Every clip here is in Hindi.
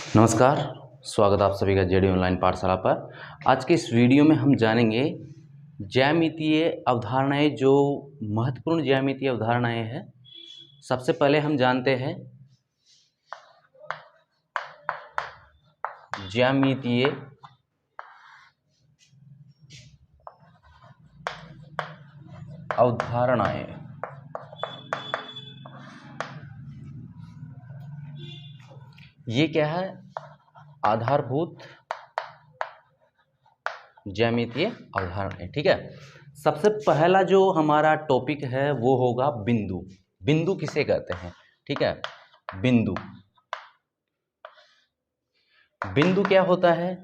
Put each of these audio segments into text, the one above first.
नमस्कार, स्वागत आप सभी का जेडी ऑनलाइन पाठशाला पर। आज के इस वीडियो में हम जानेंगे ज्यामितीय अवधारणाएं, जो महत्वपूर्ण ज्यामितीय अवधारणाएं हैं। सबसे पहले हम जानते हैं ज्यामितीय अवधारणाएं। ये क्या है? आधारभूत ज्यामितीय अवधारणाएं। ठीक है, सबसे पहला जो हमारा टॉपिक है वो होगा बिंदु। बिंदु किसे कहते हैं? ठीक है, बिंदु। बिंदु क्या होता है?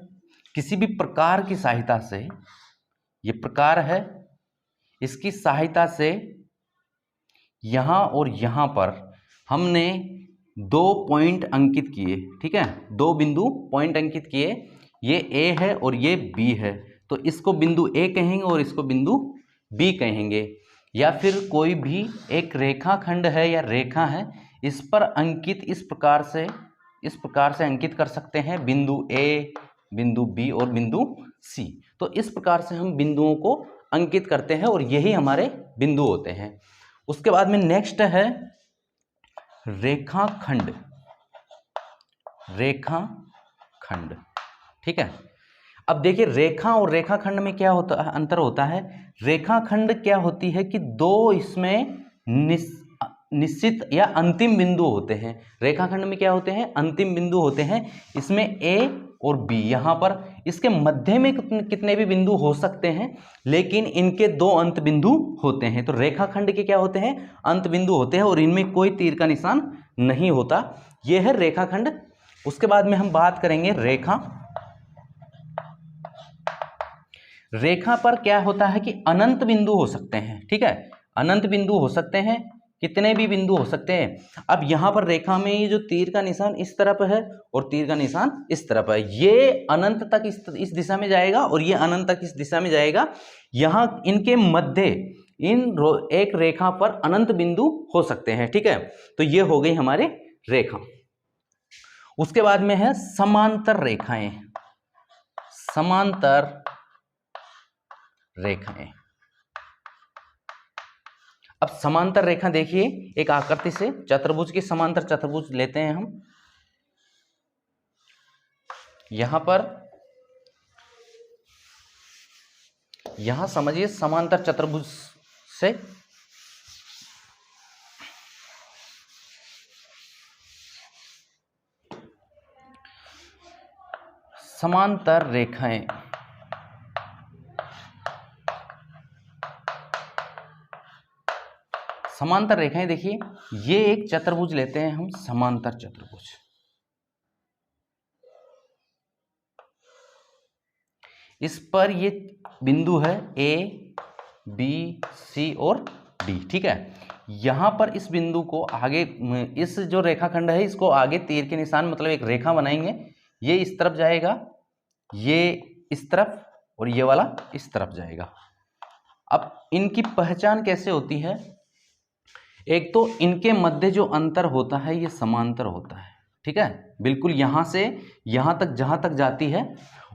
किसी भी प्रकार की सहायता से, ये प्रकार है, इसकी सहायता से यहाँ और यहाँ पर हमने दो पॉइंट अंकित किए। ठीक है, दो बिंदु पॉइंट अंकित किए। ये A है और ये B है, तो इसको बिंदु A कहेंगे और इसको बिंदु B कहेंगे। या फिर कोई भी एक रेखाखंड है या रेखा है, इस पर अंकित इस प्रकार से अंकित कर सकते हैं, बिंदु A, बिंदु B और बिंदु C। तो इस प्रकार से हम बिंदुओं को अंकित करते हैं और यही हमारे बिंदु होते हैं। उसके बाद में नेक्स्ट है रेखाखंड। रेखाखंड, ठीक है। अब देखिए, रेखा और रेखाखंड में क्या होता है, अंतर होता है। रेखाखंड क्या होती है कि दो इसमें निश्चित या अंतिम बिंदु होते हैं। रेखाखंड में क्या होते हैं? अंतिम बिंदु होते हैं। इसमें A और B, यहाँ पर इसके मध्य में कितने भी बिंदु हो सकते हैं, लेकिन इनके दो अंत बिंदु होते हैं। तो रेखाखंड के क्या होते हैं? अंत बिंदु होते हैं और इनमें कोई तीर का निशान नहीं होता। यह है रेखाखंड। उसके बाद में हम बात करेंगे रेखा। रेखा पर क्या होता है कि अनंत बिंदु हो सकते हैं। ठीक है, अनंत बिंदु हो सकते हैं, कितने भी बिंदु हो सकते हैं। अब यहां पर रेखा में ये जो तीर का निशान इस तरफ है और तीर का निशान इस तरफ है, ये अनंत तक इस दिशा में जाएगा और ये अनंत तक इस दिशा में जाएगा। यहां इनके मध्य एक रेखा पर अनंत बिंदु हो सकते हैं। ठीक है, तो ये हो गई हमारे रेखा। उसके बाद में है समांतर रेखाएं। समांतर रेखाएं। अब समांतर रेखा देखिए, एक आकृति से चतुर्भुज की समांतर चतुर्भुज लेते हैं हम। यहां पर यहां समझिए, समांतर चतुर्भुज से समांतर रेखाएं। समांतर रेखाएं देखिए, ये एक चतुर्भुज लेते हैं हम, समांतर चतुर्भुज। इस पर ये बिंदु है A, B, C और D। ठीक है, यहां पर इस बिंदु को आगे, इस जो रेखाखंड है इसको आगे तीर के निशान मतलब एक रेखा बनाएंगे। ये इस तरफ जाएगा, ये इस तरफ और ये वाला इस तरफ जाएगा। अब इनकी पहचान कैसे होती है? एक तो इनके मध्य जो अंतर होता है ये समांतर होता है। ठीक है, बिल्कुल यहां से यहां तक, जहां तक जाती है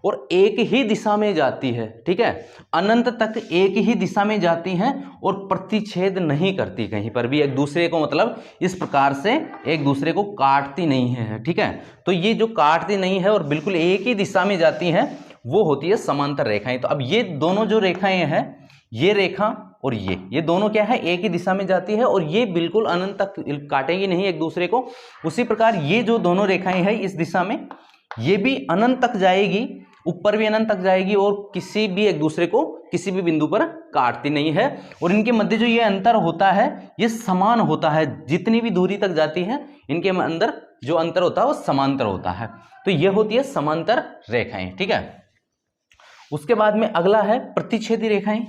और एक ही दिशा में जाती है। ठीक है, अनंत तक एक ही दिशा में जाती हैं और प्रतिच्छेद नहीं करती कहीं पर भी एक दूसरे को, मतलब इस प्रकार से एक दूसरे को काटती नहीं है। ठीक है, तो ये जो काटती नहीं है और बिल्कुल एक ही दिशा में जाती है, वो होती है समांतर रेखाएं। तो अब ये दोनों जो रेखाएं हैं, ये रेखा और ये दोनों क्या है? एक ही दिशा में जाती है और ये बिल्कुल अनंत तक काटेंगी नहीं एक दूसरे को। उसी प्रकार ये जो दोनों रेखाएं हैं इस दिशा में, ये भी अनंत तक जाएगी, ऊपर भी अनंत तक जाएगी और किसी भी एक दूसरे को किसी भी बिंदु पर काटती नहीं है। और इनके मध्य जो ये अंतर होता है ये समान होता है, जितनी भी दूरी तक जाती है इनके अंदर जो अंतर होता है वो समांतर होता है। तो ये होती है समांतर रेखाएं। ठीक है, उसके बाद में अगला है प्रतिच्छेदी रेखाएं।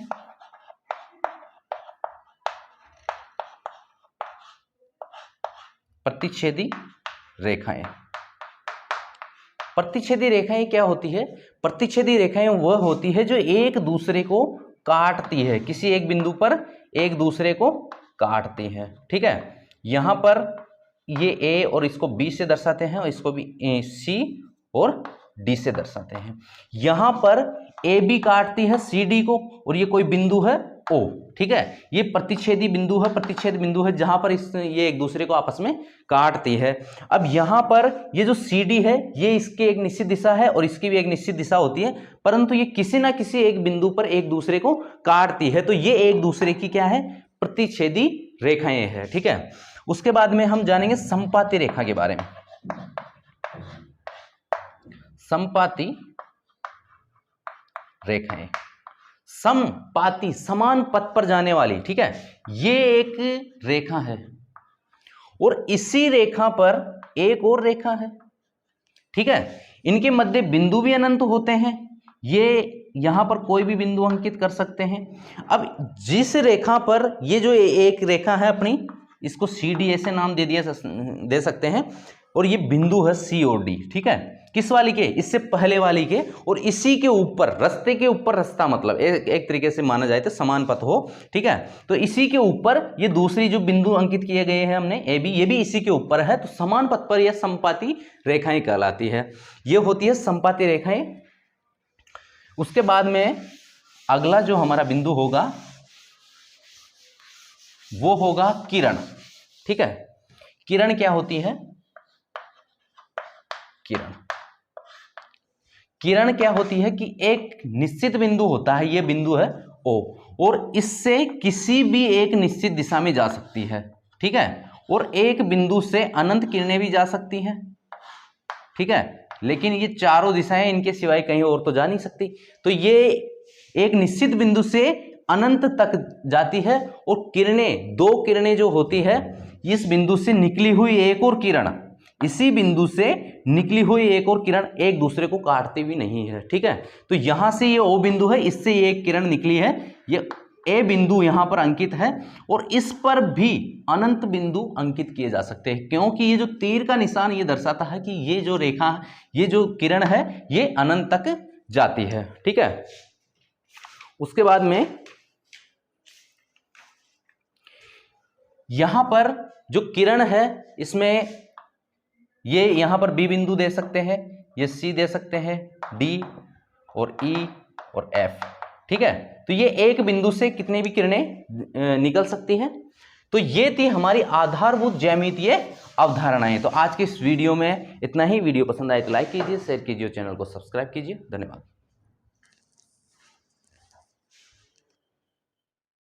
प्रतिच्छेदी रेखाएं। प्रतिच्छेदी रेखाएं क्या होती है? प्रतिच्छेदी रेखाएं वह होती है जो एक दूसरे को काटती है, किसी एक बिंदु पर एक दूसरे को काटती है। ठीक है, यहां पर ये ए और इसको बी से दर्शाते हैं और इसको भी सी और डी से दर्शाते हैं। यहां पर ए बी काटती है सी डी को और ये कोई बिंदु है ओ, ठीक है, ये प्रतिच्छेदी बिंदु है, प्रतिच्छेद बिंदु है जहां पर ये एक दूसरे को आपस में काटती है। अब यहां पर ये जो सी डी है ये इसकी एक निश्चित दिशा है और इसकी भी एक निश्चित दिशा होती है, परंतु ये किसी ना किसी एक बिंदु पर एक दूसरे को काटती है, तो ये एक दूसरे की क्या है, प्रतिच्छेदी रेखाएं हैं, ठीक है। उसके बाद में हम जानेंगे समपाती रेखा के बारे में। समपाती रेखाएं, समपाती, समान पथ पर जाने वाली, ठीक है, ये एक रेखा है और इसी रेखा पर एक और रेखा है, ठीक है। इनके मध्य बिंदु भी अनंत होते हैं, ये यहां पर कोई भी बिंदु अंकित कर सकते हैं। अब जिस रेखा पर ये जो एक रेखा है अपनी, इसको सी डी ऐसे नाम दे सकते हैं, और ये बिंदु है सी और डी, ठीक है, किस वाली के, इससे पहले वाली के, और इसी के ऊपर, रास्ते के ऊपर, रास्ता मतलब एक तरीके से माना जाए तो समान पथ हो, ठीक है, तो इसी के ऊपर ये दूसरी जो बिंदु अंकित किए गए हैं हमने ए बी, ये भी इसी के ऊपर है, तो समान पथ पर यह समपाती रेखाएं कहलाती है, ये होती है समपाती रेखाएं। उसके बाद में अगला जो हमारा बिंदु होगा वो होगा किरण, ठीक है। किरण क्या होती है, किरण क्या होती है कि एक निश्चित बिंदु होता है, ये बिंदु है O, और इससे किसी भी एक निश्चित दिशा में जा सकती है, ठीक है, और एक बिंदु से अनंत किरणें भी जा सकती हैं, ठीक है, लेकिन ये चारों दिशाएं इनके सिवाय कहीं और तो जा नहीं सकती, तो ये एक निश्चित बिंदु से अनंत तक जाती है, और किरणें, दो किरणें जो होती है, इस बिंदु से निकली हुई एक और किरण, इसी बिंदु से निकली हुई एक और किरण एक दूसरे को काटती भी नहीं है, ठीक है। तो यहां से ये ओ बिंदु है, इससे ये एक किरण निकली है, ये ए बिंदु यहां पर अंकित है, और इस पर भी अनंत बिंदु अंकित किए जा सकते हैं, क्योंकि ये जो तीर का निशान ये दर्शाता है कि ये जो रेखा, ये जो किरण है ये अनंत तक जाती है, ठीक है। उसके बाद में यहां पर जो किरण है इसमें ये यहां पर बी बिंदु दे सकते हैं, ये सी दे सकते हैं, डी और ई और एफ, ठीक है, तो ये एक बिंदु से कितने भी किरणें निकल सकती हैं। तो ये थी हमारी आधारभूत ज्यामितीय अवधारणाएं। तो आज के इस वीडियो में इतना ही। वीडियो पसंद आए तो लाइक कीजिए, शेयर कीजिए, चैनल को सब्सक्राइब कीजिए। धन्यवाद।